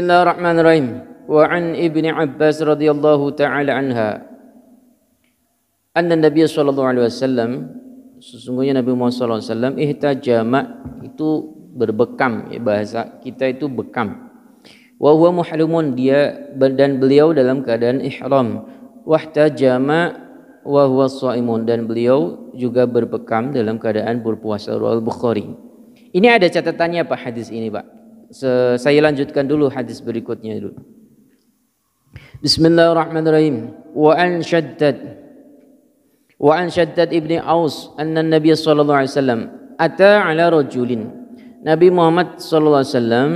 Bismillahirrahmanirrahim. Wa an Ibni Abbas radhiyallahu taala anha anna Nabi sallallahu alaihi wasallam, sesungguhnya Nabi Muhammad sallallahu alaihi wasallam ihtajama, itu berbekam, ya, bahasa kita itu bekam. Wa huwa muhrimun, dia dan beliau dalam keadaan ihram. Wahtajama wa huwa shaimun, dan beliau juga berbekam dalam keadaan berpuasa. Riwayat Bukhari. Ini ada catatannya Pak hadis ini, Pak. Saya lanjutkan dulu hadis berikutnya dulu. Bismillahirrahmanirrahim. Wa an Shaddad ibni Aus anna Nabi sallallahu alaihi wasallam ata ala rajulin. Nabi Muhammad sallallahu alaihi wasallam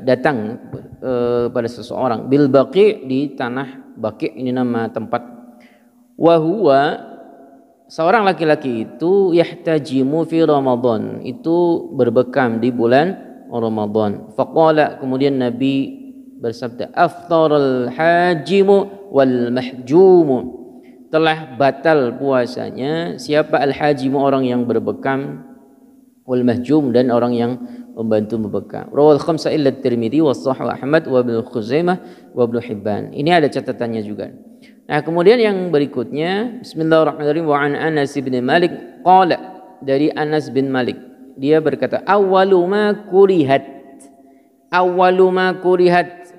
datang pada seseorang bil Baqi, di tanah Baqi, ini nama tempat. Wa huwa, seorang laki-laki itu yahtajimu fi Ramadan, itu berbekam di bulan Ramadan. Faqala, kemudian Nabi bersabda, aftaral hajimu wal mahjumu, telah batal puasanya siapa al-hajimu, orang yang berbekam, wal mahjum, dan orang yang membantu membekam. Rawal khamsa illa Tirmidzi wa Sahih Ahmad wa Ibnu Khuzaimah wa Ibnu Hibban. Ini ada catatannya juga. Nah, kemudian yang berikutnya, Bismillahirrahmanirrahim. Wa an Anas bin Malik qala, dari Anas bin Malik, dia berkata, awwalu ma kurihat,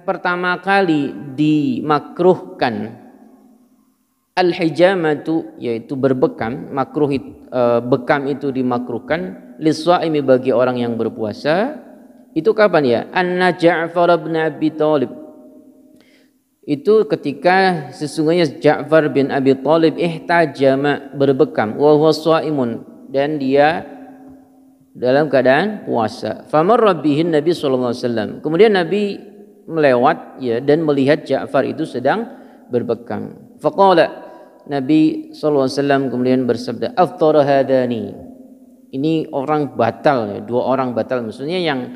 pertama kali dimakruhkan, al-hijamatu, yaitu berbekam, makruh, bekam itu dimakruhkan, lis-shaimi, bagi orang yang berpuasa. Itu kapan ya? Anna Ja'far bin Abi Thalib, itu ketika sesungguhnya Ja'far bin Abi Thalib ihtajama, berbekam, wa huwa shaimun, dan dia dalam keadaan puasa. Famarra bihin Nabi sallallahu alaihi wasallam, kemudian Nabi melewat, ya, dan melihat Ja'far itu sedang berbekam. Faqala, Nabi sallallahu alaihi wasallam kemudian bersabda, aftara hadani, ini orang batal, ya, dua orang batal, maksudnya yang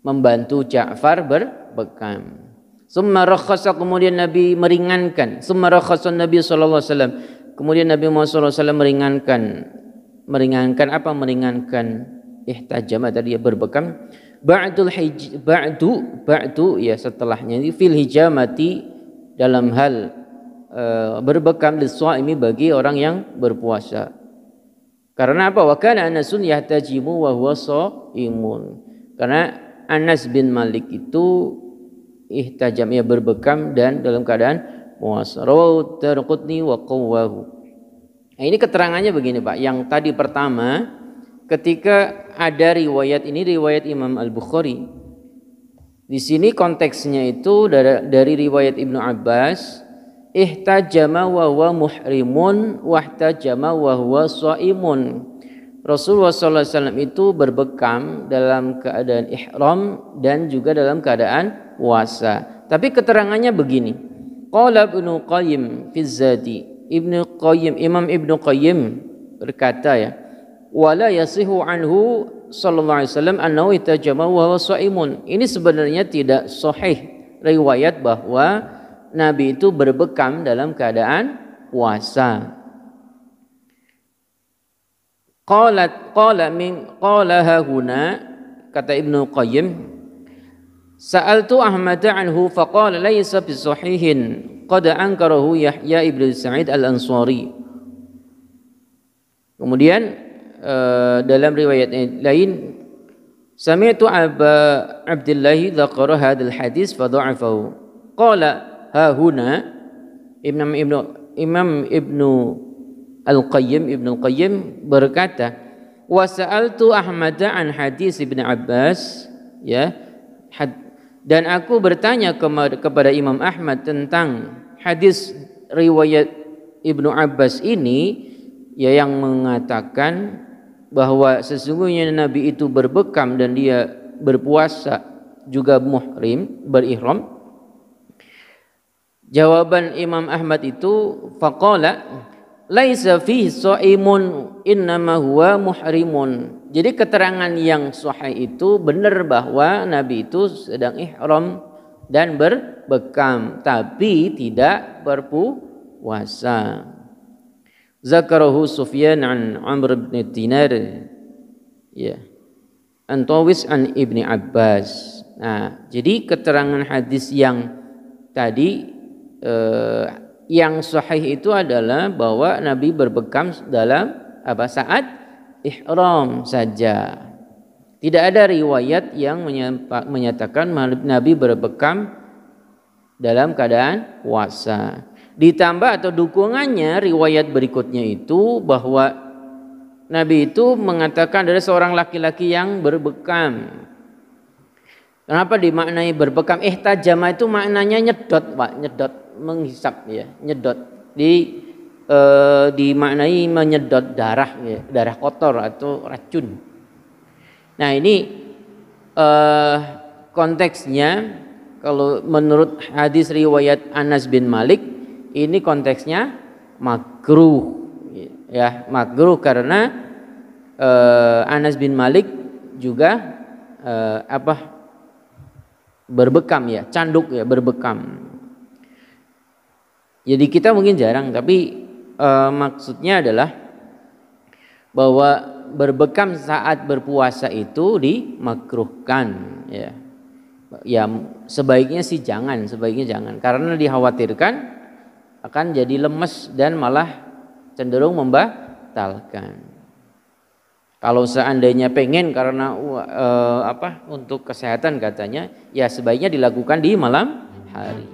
membantu Ja'far berbekam. Summa rakhasa, kemudian Nabi meringankan. Summa rakhasa Nabi sallallahu alaihi wasallam, kemudian Nabi Muhammad sallallahu alaihi wasallam meringankan apa? Meringankan ihtajama, tadi ya, berbekam. Ba'du, ya, setelahnya ini, fil hijamati, dalam hal berbekam, lis-shaimi, bagi orang yang berpuasa. Karena apa? Wa kana Anasun yahtajimu wa huwa shaimun, karena Anas bin Malik itu ihtajam, ya, berbekam dan dalam keadaan puasa. Rawahu Daraqutni wa qawwahu. Nah, ini keterangannya begini, Pak. Yang tadi pertama, ketika ada riwayat ini, riwayat Imam Al-Bukhari. Di sini konteksnya itu dari riwayat Ibnu Abbas, ihtajama wa huwa muhrimun wahtajama wa huwa shaimun. Rasulullah sallallahu alaihi wasallam itu berbekam dalam keadaan ihram dan juga dalam keadaan puasa. Tapi keterangannya begini. Qala Ibnu Qayyim fi Zadi, Imam Ibnu Qayyim berkata, ya, wala yasihu anhu sallallahu alaihi wasallam annahu itajama wa huwa shaimun. Ini sebenarnya tidak sahih riwayat bahwa Nabi itu berbekam dalam keadaan puasa. Qala hahuna, kata Ibnu Qayyim, sa'altu Ahmad anhu faqala laysa bisahihin qad ankarahu Yahya ibn Sa'id al-Ansari. Kemudian dalam riwayat lain, sami'tu Aba Abdullah dzakara hadzal hadis fa dha'afahu. Qala ha huna, Imam Ibnu Al-Qayyim berkata, wa sa'altu Ahmad an hadis Ibnu Abbas, ya, dan aku bertanya kepada Imam Ahmad tentang hadis riwayat Ibnu Abbas ini, ya, yang mengatakan bahwa sesungguhnya Nabi itu berbekam dan dia berpuasa juga muhrim, berihram. Jawaban Imam Ahmad itu, faqala laisa fihi shaimun innama huwa muhrimun. Jadi keterangan yang sahih itu benar bahwa Nabi itu sedang ihram dan berbekam, tapi tidak berpuasa. Zakarahu Sufyan an Amr bin Dinar, ya, an Tawis an Ibni Abbas. Nah, jadi keterangan hadis yang tadi yang sahih itu adalah bahwa Nabi berbekam dalam saat ihram saja. Tidak ada riwayat yang menyatakan Nabi berbekam dalam keadaan puasa. Ditambah atau dukungannya riwayat berikutnya itu bahwa Nabi itu mengatakan ada seorang laki-laki yang berbekam. Kenapa dimaknai berbekam? Ihtajama itu maknanya nyedot, Pak, nyedot, menghisap ya, nyedot. Dimaknai menyedot darah ya, darah kotor atau racun. Nah, ini konteksnya kalau menurut hadis riwayat Anas bin Malik ini konteksnya makruh ya, makruh karena Anas bin Malik juga berbekam ya, canduk ya, berbekam. Jadi kita mungkin jarang, tapi maksudnya adalah bahwa berbekam saat berpuasa itu dimakruhkan ya. Ya sebaiknya sih jangan, karena dikhawatirkan akan jadi lemes dan malah cenderung membatalkan. Kalau seandainya pengen karena untuk kesehatan katanya, ya sebaiknya dilakukan di malam hari.